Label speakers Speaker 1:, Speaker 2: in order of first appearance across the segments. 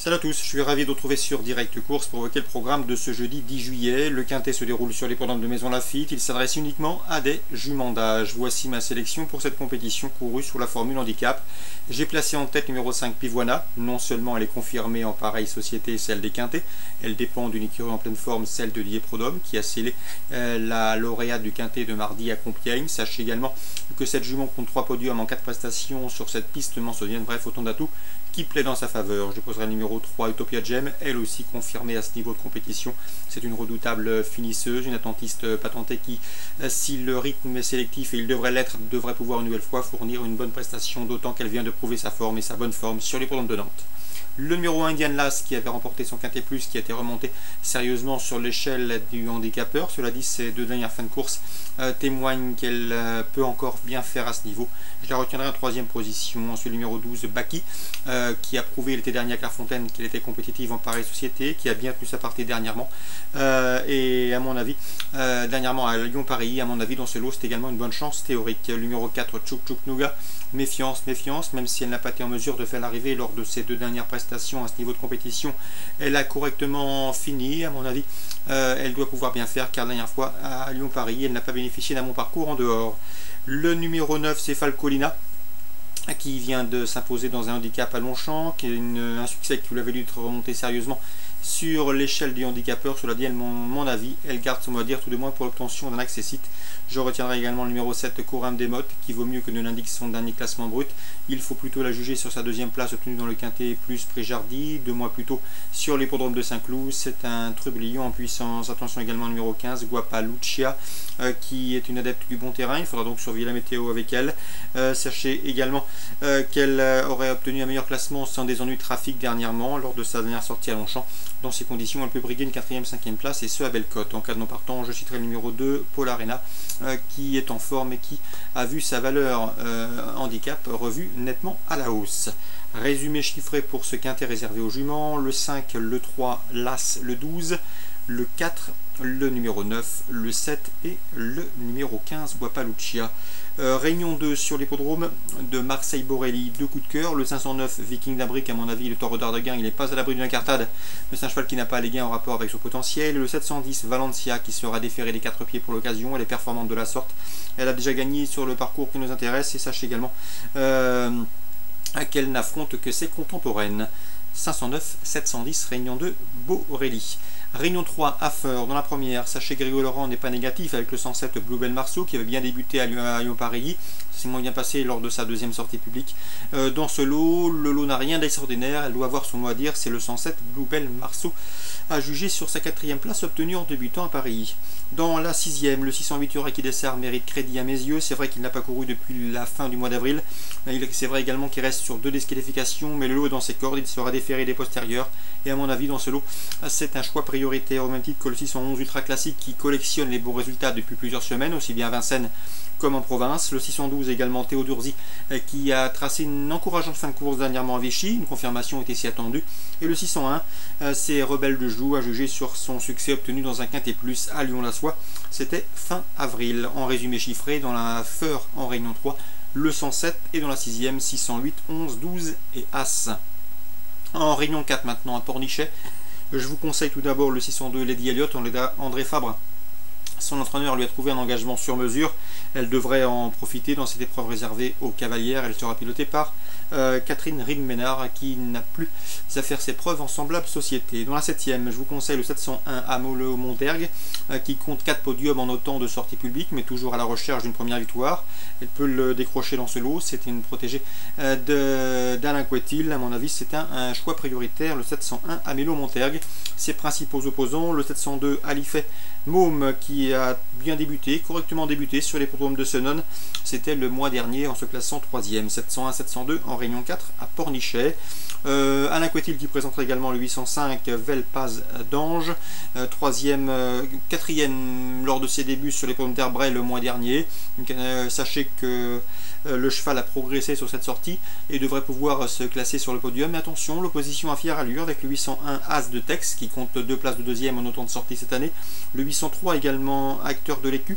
Speaker 1: Salut à tous, je suis ravi de vous retrouver sur Direct Course pour évoquer le programme de ce jeudi 10 juillet. Le quintet se déroule sur l'hippodrome de Maison Lafitte. Il s'adresse uniquement à des juments d'âge. Voici ma sélection pour cette compétition courue sous la formule handicap. J'ai placé en tête numéro 5 Pivoina. Non seulement elle est confirmée en pareille société, celle des quintets, elle dépend d'une écurie en pleine forme, celle de Lié-Prodome, qui a scellé la lauréate du quintet de mardi à Compiègne. Sachez également que cette jument compte 3 podiums en 4 prestations sur cette piste mansonienne. Bref, autant d'atouts qui plaît dans sa faveur. Je poserai le numéro 3 Utopia Gem, elle aussi confirmée à ce niveau de compétition. C'est une redoutable finisseuse, une attentiste patentée qui, si le rythme est sélectif et il devrait l'être, devrait pouvoir une nouvelle fois fournir une bonne prestation, d'autant qu'elle vient de prouver sa forme et sa bonne forme sur l'hippodrome de Nantes. Le numéro 1 Indian Lass, qui avait remporté son quintet plus, qui a été remonté sérieusement sur l'échelle du handicapeur. Cela dit, ces deux dernières fins de course témoignent qu'elle peut encore bien faire à ce niveau. Je la retiendrai en troisième position. Ensuite, le numéro 12 Baki, qui a prouvé l'été dernier à Clairefontaine qu'elle était compétitive en pareille société, qui a bien tenu sa partie dernièrement. Et à mon avis, dernièrement à Lyon-Paris, à mon avis, dans ce lot, c'est également une bonne chance théorique. Le numéro 4 Chouk Chouk Nougat, méfiance, même si elle n'a pas été en mesure de faire l'arrivée lors de ses deux dernières prestations à ce niveau de compétition, elle a correctement fini. À mon avis, elle doit pouvoir bien faire, car la dernière fois à Lyon-Paris, elle n'a pas bénéficié d'un bon parcours en dehors. Le numéro 9, c'est Falcolina, qui vient de s'imposer dans un handicap à Longchamp, qui est un succès qui lui avait dû être remonté sérieusement sur l'échelle du handicapeur. Cela dit, mon avis, elle garde son mot à dire, tout de moins pour l'obtention d'un accessite. Je retiendrai également le numéro 7 Coram des Mottes, qui vaut mieux que ne l'indique son dernier classement brut. Il faut plutôt la juger sur sa deuxième place obtenue dans le quintet plus Préjardy, 2 mois plus tôt sur l'hippodrome de Saint-Cloud. C'est un trublion en puissance. Attention également au numéro 15 Guapalucia, qui est une adepte du bon terrain. Il faudra donc surveiller la météo avec elle. Sachez également qu'elle aurait obtenu un meilleur classement sans des ennuis de trafic dernièrement lors de sa dernière sortie à Longchamp. Dans ces conditions, elle peut briguer une 4e, 5e place, et ce à belle cote. En cas de non partant, je citerai le numéro 2 Paul Arena, qui est en forme et qui a vu sa valeur handicap revue nettement à la hausse. Résumé chiffré pour ce quintet réservé aux juments: le 5, le 3, l'As, le 12, le 4, le numéro 9, le 7 et le numéro 15 Guapalucia. Réunion 2 sur l'hippodrome de Marseille-Borelli, 2 coups de cœur. Le 509 Viking d'Abric, à mon avis, le taureau d'Ardeguin, il n'est pas à l'abri d'une incartade, mais c'est un cheval qui n'a pas les gains en rapport avec son potentiel. Le 710 Valencia, qui sera déféré des 4 pieds pour l'occasion, elle est performante de la sorte. Elle a déjà gagné sur le parcours qui nous intéresse, et sachez également qu'elle n'affronte que ses contemporaines. 509, 710, Réunion 2, Borelli. Réunion 3, Affer. Dans la première, sachez que Grégory Laurent n'est pas négatif avec le 107 Bluebell Marceau, qui avait bien débuté à Lyon-Paris. C'est moins bien passé lors de sa deuxième sortie publique. Dans ce lot, le lot n'a rien d'extraordinaire. Elle doit avoir son mot à dire. C'est le 107 Bluebell Marceau à juger sur sa 4e place obtenue en débutant à Paris. Dans la 6e, le 608 Uraki Dessart mérite crédit à mes yeux. C'est vrai qu'il n'a pas couru depuis la fin du mois d'avril. C'est vrai également qu'il reste sur 2 disqualifications, mais le lot est dans ses cordes. Il sera déféré des postérieurs. Et à mon avis, dans ce lot, c'est un choix prioritaire au même titre que le 611 Ultra Classique, qui collectionne les bons résultats depuis plusieurs semaines, aussi bien à Vincennes comme en province. Le 612 également Théodurzi, qui a tracé une encourageante fin de course dernièrement à Vichy, une confirmation était si attendue. Et le 601, c'est Rebelle de Joux, à juger sur son succès obtenu dans un quintet plus à Lyon-la-Soie. C'était fin avril. En résumé chiffré, dans la Feur en Réunion 3, le 107, et dans la 6e, 608, 11, 12 et As. En Réunion 4 maintenant à Pornichet, je vous conseille tout d'abord le 602 Lady Elliott, André Fabre. Son entraîneur lui a trouvé un engagement sur mesure. Elle devrait en profiter dans cette épreuve réservée aux cavalières. Elle sera pilotée par Catherine Rim-Ménard, qui n'a plus à faire ses preuves en semblable société. Dans la 7e, je vous conseille le 701 Amolo Montergue, qui compte 4 podiums en autant de sorties publiques, mais toujours à la recherche d'une première victoire. Elle peut le décrocher dans ce lot. C'est une protégée d'Alain Couetil. À mon avis, c'est un choix prioritaire, le 701 Amelo Montergue. Ses principaux opposants, le 702 Alifet Môme, qui a bien débuté, correctement débuté sur l'hippodrome de Senon. C'était le mois dernier en se classant 3e. 701-702 en Réunion 4 à Pornichet. Alain Couetil qui présentera également le 805 Velpaz d'Ange, 4e lors de ses débuts sur l'hippodrome d'Herbray le mois dernier. Sachez que le cheval a progressé sur cette sortie et devrait pouvoir se classer sur le podium. Mais attention, l'opposition à fière allure avec le 801 As de Tex, qui compte 2 places de 2e en autant de sorties cette année. Le 803 également acteur de l'écu,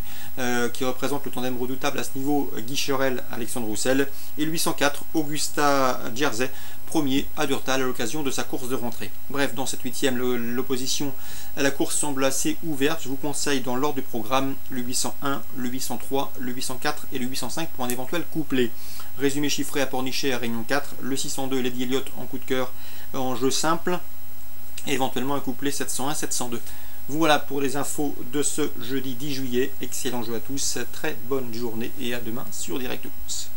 Speaker 1: qui représente le tandem redoutable à ce niveau, Guy Cherel, Alexandre Roussel. Et le 804 Augusta Jersey, premier à Durtal à l'occasion de sa course de rentrée. Bref, dans cette 8e, l'opposition à la course semble assez ouverte. Je vous conseille dans l'ordre du programme le 801, le 803, le 804 et le 805 pour un éventuel couplet. Résumé chiffré à Pornichet à Réunion 4, le 602 Lady Elliott en coup de cœur en jeu simple, et éventuellement un couplet 701-702. Voilà pour les infos de ce jeudi 10 juillet. Excellent jeu à tous, très bonne journée et à demain sur Direct Course.